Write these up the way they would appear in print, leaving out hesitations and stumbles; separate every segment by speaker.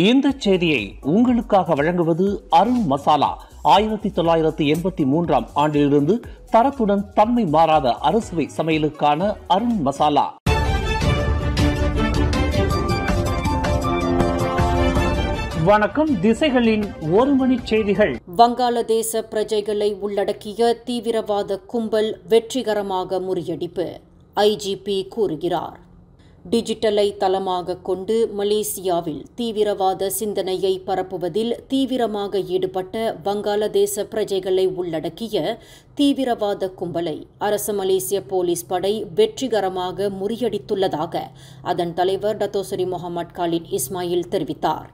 Speaker 1: இந்த செய்தியை உங்களுக்காக வழங்குவது அருண் மசாலா. 1983 ஆண்டிலிருந்து தரத்துடன் தன்மை மாறாத அறுசுவை சமையலுக்கான அருண் மசாலா. வணக்கம். திசைகளின் ஒரு மணி செய்திகள்.
Speaker 2: வங்காளதேச பிரஜைகளை உள்ளடக்கிய தீவிரவாத கும்பல் வெற்றிகரமாக முறியடிப்பு, ஐஜிபி கூறுகிறார். டிஜிட்டலை தளமாக கொண்டு மலேசியாவில் தீவிரவாத சிந்தனையை பரப்புவதில் தீவிரமாக ஈடுபட்ட வங்காளதேச பிரஜைகளை உள்ளடக்கிய தீவிரவாத கும்பலை அரச மலேசிய போலீஸ் படை வெற்றிகரமாக முறியடித்துள்ளதாக அதன் தலைவர் டத்தோசரி முகமது காலிட் இஸ்மாயில் தெரிவித்தார்.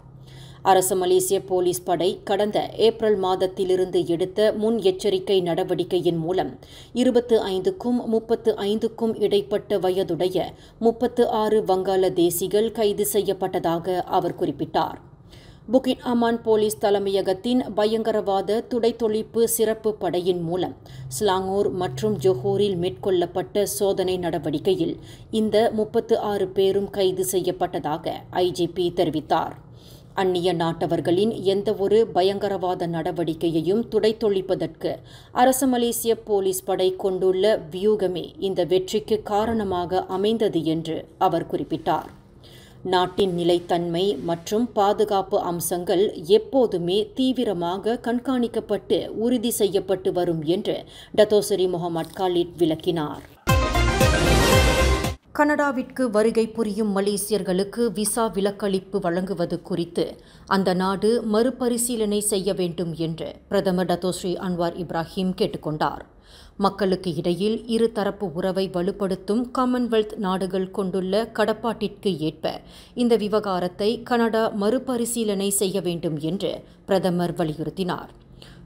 Speaker 2: அரச மலேசிய போலீஸ் படை கடந்த ஏப்ரல் மாதத்திலிருந்து எடுத்த முன் எச்சரிக்கை நடவடிக்கையின் மூலம் 25க்கும் 35க்கும் இடைப்பட்ட வயதுடைய 36 வங்காளதேசிகள் கைது செய்யப்பட்டதாக அவர் குறிப்பிட்டார். புகிட் அமான் போலீஸ் தலைமையகத்தின் பயங்கரவாத துடைத்தொழிப்பு சிறப்பு படையின் மூலம் ஸ்லாங்கூர் மற்றும் ஜொஹூரில் மேற்கொள்ளப்பட்ட சோதனை நடவடிக்கையில் இந்த 36 பேரும் கைது செய்யப்பட்டதாக ஐஜிபி தெரிவித்தார். அந்நிய நாட்டவர்களின் எந்தவொரு பயங்கரவாத நடவடிக்கையையும் துடைத்தொழிப்பதற்கு அரச மலேசிய போலீஸ் படை கொண்டுள்ள வியூகமே இந்த வெற்றிக்கு காரணமாக அமைந்தது என்று அவர் குறிப்பிட்டார். நாட்டின் நிலைத்தன்மை மற்றும் பாதுகாப்பு அம்சங்கள் எப்போதுமே தீவிரமாக கண்காணிக்கப்பட்டு உறுதி செய்யப்பட்டு வரும் என்று டத்தோசரி முகமது காலிட் விளக்கினார். கனடாவிற்கு வருகை புரியும் மலேசியர்களுக்கு விசா விலக்களிப்பு வழங்குவது குறித்து அந்த நாடு மறுபரிசீலனை செய்ய வேண்டும் என்று பிரதமர் டத்தோஸ்ரீ அன்வார் இப்ராஹிம் கேட்டுக்கொண்டார். மக்களுக்கு இடையில் இருதரப்பு உறவை வலுப்படுத்தும் காமன்வெல்த் நாடுகள் கொண்டுள்ள கடப்பாட்டிற்கு ஏற்ப இந்த விவகாரத்தை கனடா மறுபரிசீலனை செய்ய வேண்டும் என்று பிரதமர் வலியுறுத்தினார்.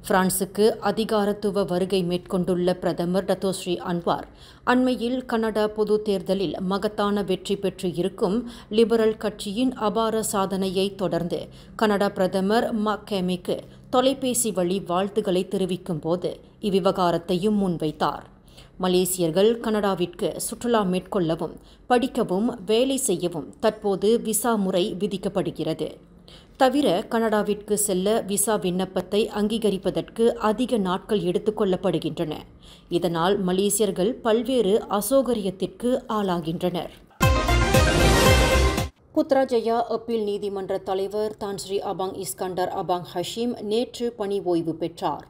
Speaker 2: பிரான்சுக்கு அதிகாரத்துவ வருகை மேற்கொண்டுள்ள பிரதமர் டத்தோஸ்ரீ அன்வார் அண்மையில் கனடா பொது தேர்தலில் மகத்தான வெற்றி பெற்று இருக்கும் லிபரல் கட்சியின் அபார சாதனையை தொடர்ந்து கனடா பிரதமர் மக்கேமிக்கு தொலைபேசி வழி வாழ்த்துக்களை தெரிவிக்கும் போது இவ்விவகாரத்தையும் முன்வைத்தார். மலேசியர்கள் கனடாவிற்கு சுற்றுலா மேற்கொள்ளவும் படிக்கவும் வேலை செய்யவும் தற்போது விசா முறை விதிக்கப்படுகிறது. தவிர கனடாவிற்கு செல்ல விசா விண்ணப்பத்தை அங்கீகரிப்பதற்கு அதிக நாட்கள் எடுத்துக்கொள்ளப்படுகின்றன. இதனால் மலேசியர்கள் பல்வேறு அசௌகரியத்திற்கு ஆளாகின்றனர். புத்ராஜயா அப்பீல் நீதிமன்ற தலைவர் தான் ஸ்ரீ அபாங் இஸ்கண்டர் அபாங் ஹஷீம் நேற்று பணி ஓய்வு பெற்றார்.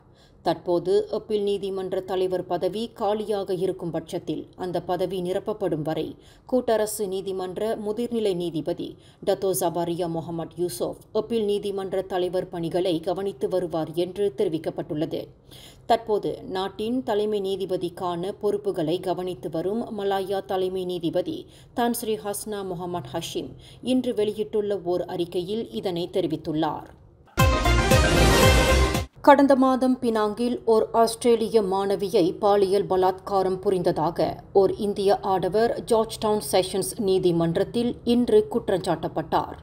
Speaker 2: தற்போது அப்பீல் நீதிமன்ற தலைவர் பதவி காலியாக இருக்கும் பட்சத்தில் அந்த பதவி நிரப்பப்படும் வரை கூட்டரசு நீதிமன்ற முதிர்நிலை நீதிபதி டத்தோ ஜபாரியா முகமது யூசுப் அப்பீல் நீதிமன்ற தலைவர் பணிகளை கவனித்து வருவார் என்று தெரிவிக்கப்பட்டுள்ளது. தற்போது நாட்டின் தலைமை நீதிபதிக்கான பொறுப்புகளை கவனித்து வரும் மலாயா தலைமை நீதிபதி தான் ஸ்ரீ ஹஸ்னா முகமது ஹஷீம் இன்று வெளியிட்டுள்ள ஓர் அறிக்கையில் இதனை தெரிவித்துள்ளார். கடந்த மாதம் பினாங்கில் ஓர் ஆஸ்திரேலிய மாணவியை பாலியல் பலாத்காரம் புரிந்ததாக ஓர் இந்திய ஆடவர் ஜார்ஜ் டவுன் செஷன்ஸ் நீதிமன்றத்தில் இன்று குற்றஞ்சாட்டப்பட்டார்.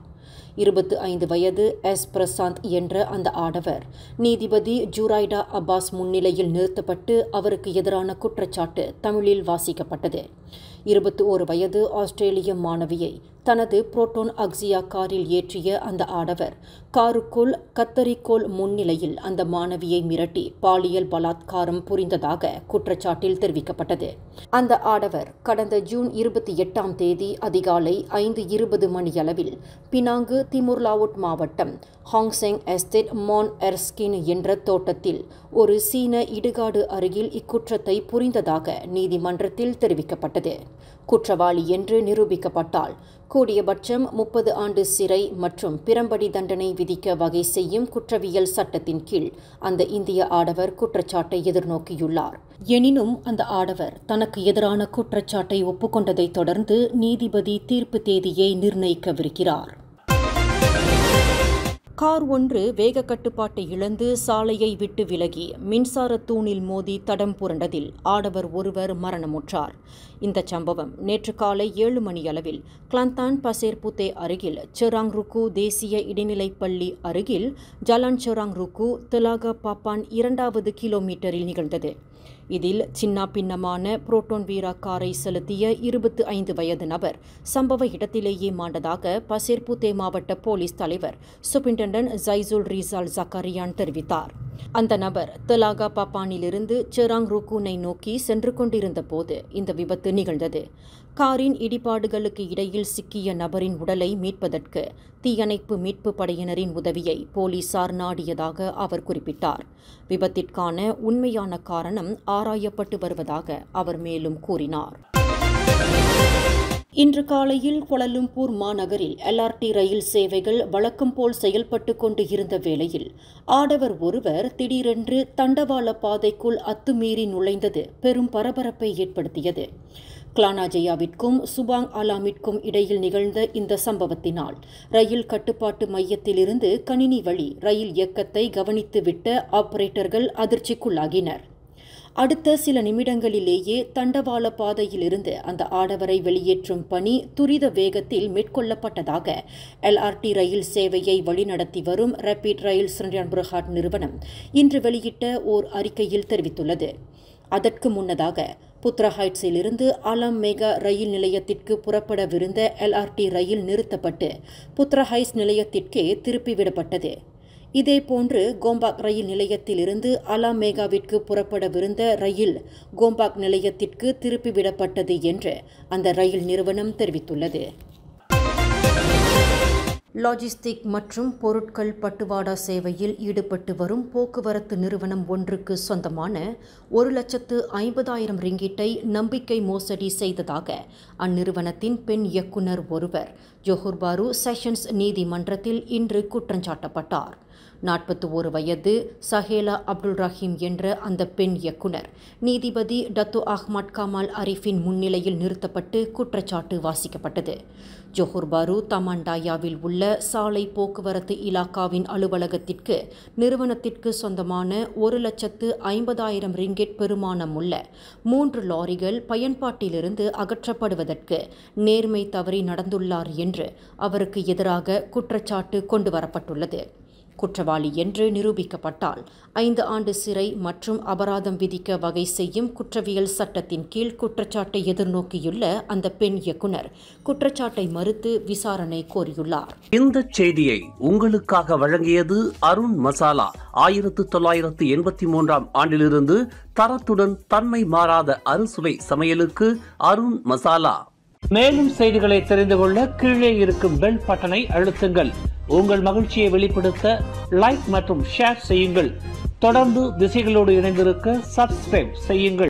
Speaker 2: 25 வயது எஸ் பிரசாந்த் என்ற அந்த ஆடவர் நீதிபதி ஜூரைடா அப்பாஸ் முன்னிலையில் நிறுத்தப்பட்டு அவருக்கு எதிரான குற்றச்சாட்டு தமிழில் வாசிக்கப்பட்டது. 21 வயது ஆஸ்திரேலிய மாணவியை தனது புரோட்டோன் அக்ஸியா காரில் ஏற்றிய அந்த ஆடவர் காருக்குள் கத்தரிக்கோல் முன்னிலையில் அந்த மாணவியை மிரட்டி பாலியல் பலாத்காரம் புரிந்ததாக குற்றச்சாட்டில் தெரிவிக்கப்பட்டது. அந்த ஆடவர் கடந்த ஜூன் 28ஆம் தேதி அதிகாலை 5:20 மணியளவில் பினாங்கு திமுர்லாவுட் மாவட்டம் ஹாங்செங் எஸ்டேட் மான் எர்ஸ்கின் என்ற தோட்டத்தில் ஒரு சீன இடுகாடு அருகில் இக்குற்றத்தை புரிந்ததாக நீதிமன்றத்தில் தெரிவிக்கப்பட்டது. குற்றவாளி என்று நிரூபிக்கப்பட்டால் கூடியபட்சம் 30 ஆண்டு சிறை மற்றும் பிரம்படி தண்டனை விதிக்க வகை செய்யும் குற்றவியல் சட்டத்தின் கீழ் அந்த இந்திய ஆடவர் குற்றச்சாட்டை எதிர்நோக்கியுள்ளார். எனினும் அந்த ஆடவர் தனக்கு எதிரான குற்றச்சாட்டை ஒப்புக்கொண்டதை தொடர்ந்து நீதிபதி தீர்ப்பு தேதியை நிர்ணயிக்கவிருக்கிறார். கார் ஒன்று வேக கட்டுப்பாட்டை இழந்து சாலையை விட்டு விலகி மின்சார தூணில் மோதி தடம் புரண்டதில் ஆடவர் ஒருவர் மரணமுற்றார். இந்த சம்பவம் நேற்று காலை 7 மணியளவில் கிளாந்தான் பசேர் புத்தே அருகில் செராங் ருக்கு தேசிய இடைநிலைப் பள்ளி அருகில் ஜலான் செராங் ருக்கு தெலாகா பாப்பான் 2வது கிலோமீட்டரில் நிகழ்ந்தது. இதில் சின்னா பின்னமான புரோட்டோன் வீரா காரை செலுத்திய 25 வயது நபர் சம்பவ இடத்திலேயே மாண்டதாக பசேர்புத்தே மாவட்ட போலீஸ் தலைவர் சூப்பரிண்டென்டன்ட் ஜைசுல் ரிசால் ஜக்கரியான் தெரிவித்தார். அந்த நபர் தலாகா பாப்பானிலிருந்து செராங் ருக்கூனை நோக்கி சென்று கொண்டிருந்த போது இந்த விபத்து நிகழ்ந்தது. காரின் இடிபாடுகளுக்கு இடையில் சிக்கிய நபரின் உடலை மீட்பதற்கு தீயணைப்பு மீட்பு படையினரின் உதவியை போலீசார் நாடியதாக அவர் குறிப்பிட்டார். விபத்திற்கான உண்மையான காரணம் ஆராயப்பட்டு வருவதாக அவர் மேலும் கூறினார். இன்று காலையில் கோலாலம்பூர் மாநகரில் LRT ரயில் சேவைகள் வழக்கம் போல் செயல்பட்டு கொண்டு இருந்த வேளையில் ஆடவர் ஒருவர் திடீரென்று தண்டவாள பாதைக்குள் அத்துமீறி நுழைந்தது பெரும் பரபரப்பை ஏற்படுத்தியது. கிளானாஜயாவிற்கும் சுபாங் ஆலாமிற்கும் இடையில் நிகழ்ந்த இந்த சம்பவத்தினால் ரயில் கட்டுப்பாட்டு மையத்திலிருந்து கணினி வழி ரயில் இயக்கத்தை கவனித்துவிட்ட ஆபரேட்டர்கள் அதிர்ச்சிக்குள்ளாகினர். அடுத்த சில நிமிடங்களிலேயே தண்டவாள பாதையிலிருந்து அந்த ஆடவரை வெளியேற்றும் பணி துரித வேகத்தில் மேற்கொள்ளப்பட்டதாக LRT ரயில் சேவையை வழிநடத்தி வரும் ரேபிட் ரயில் ஸ்ரீராம்புரஹாட் நிறுவனம் இன்று வெளியிட்ட ஓர் அறிக்கையில் தெரிவித்துள்ளது. அதற்கு முன்னதாக புத்ரா ஹைட்ஸிலிருந்து ஆலாம் மேகா ரயில் நிலையத்திற்கு புறப்படவிருந்த LRT ரயில் நிறுத்தப்பட்டு புத்ரா ஹைட்ஸ் நிலையத்திற்கே திருப்பிவிடப்பட்டது. இதேபோன்று கோம்பாக் ரயில் நிலையத்திலிருந்து ஆலாம் மேகாவிற்கு புறப்படவிருந்த ரயில் கோம்பாக் நிலையத்திற்கு திருப்பிவிடப்பட்டது என்று அந்த ரயில் நிறுவனம் தெரிவித்துள்ளது. லாஜிஸ்டிக் மற்றும் பொருட்கள் பட்டுவாடா சேவையில் ஈடுபட்டு வரும் போக்குவரத்து நிறுவனம் ஒன்றுக்கு சொந்தமான 1,50,000 ரிங்கிட்டை நம்பிக்கை மோசடி செய்ததாக அந்நிறுவனத்தின் பெண் இயக்குனர் ஒருவர் ஜோஹர் பாரு செஷன்ஸ் நீதிமன்றத்தில் இன்று குற்றஞ்சாட்டப்பட்டார். 41 வயது சஹேலா அப்துல் ரஹீம் என்ற அந்த பெண் இயக்குனர் நீதிபதி டத்து அஹ்மத் கமால் அரிஃபின் முன்னிலையில் நிறுத்தப்பட்டு குற்றச்சாட்டு வாசிக்கப்பட்டது. ஜோஹர் பாரு தமாண்டாயாவில் உள்ள சாலை போக்குவரத்து இலாக்காவின் அலுவலகத்திற்கு நிறுவனத்திற்கு சொந்தமான 1,50,000 ரிங்கிட் பெறுமானம் உள்ள 3 லாரிகள் பயன்பாட்டிலிருந்து அகற்றப்படுவதற்கு நேர்மை தவறி நடந்துள்ளார் என்று அவருக்கு எதிராக குற்றச்சாட்டு கொண்டுவரப்பட்டுள்ளது. குற்றவாளி என்று நிரூபிக்கப்பட்டால் 5 ஆண்டு சிறை மற்றும் அபராதம் விதிக்க வகை செய்யும் குற்றவியல் சட்டத்தின் கீழ் குற்றச்சாட்டை எதிர்நோக்கியுள்ள அந்த பெண் இயக்குனர் குற்றச்சாட்டை மறுத்து விசாரணை கோரியுள்ளார்.
Speaker 1: இந்த செய்தியை உங்களுக்காக வழங்கியது அருண் மசாலா. 1983ஆம் ஆண்டிலிருந்து தரத்துடன் தன்மை மாறாத அறுசுவை சமையலுக்கு அருண் மசாலா. மேலும் செய்திகளை தெரிந்து கொள்ள கீழே இருக்கும் பெல் பட்டனை அழுத்துங்கள். உங்கள் மகிழ்ச்சியை வெளிப்படுத்த லைக் மற்றும் ஷேர் செய்யுங்கள். தொடர்ந்து திசைகளோடு இணைந்திருக்க சப்ஸ்கிரைப் செய்யுங்கள்.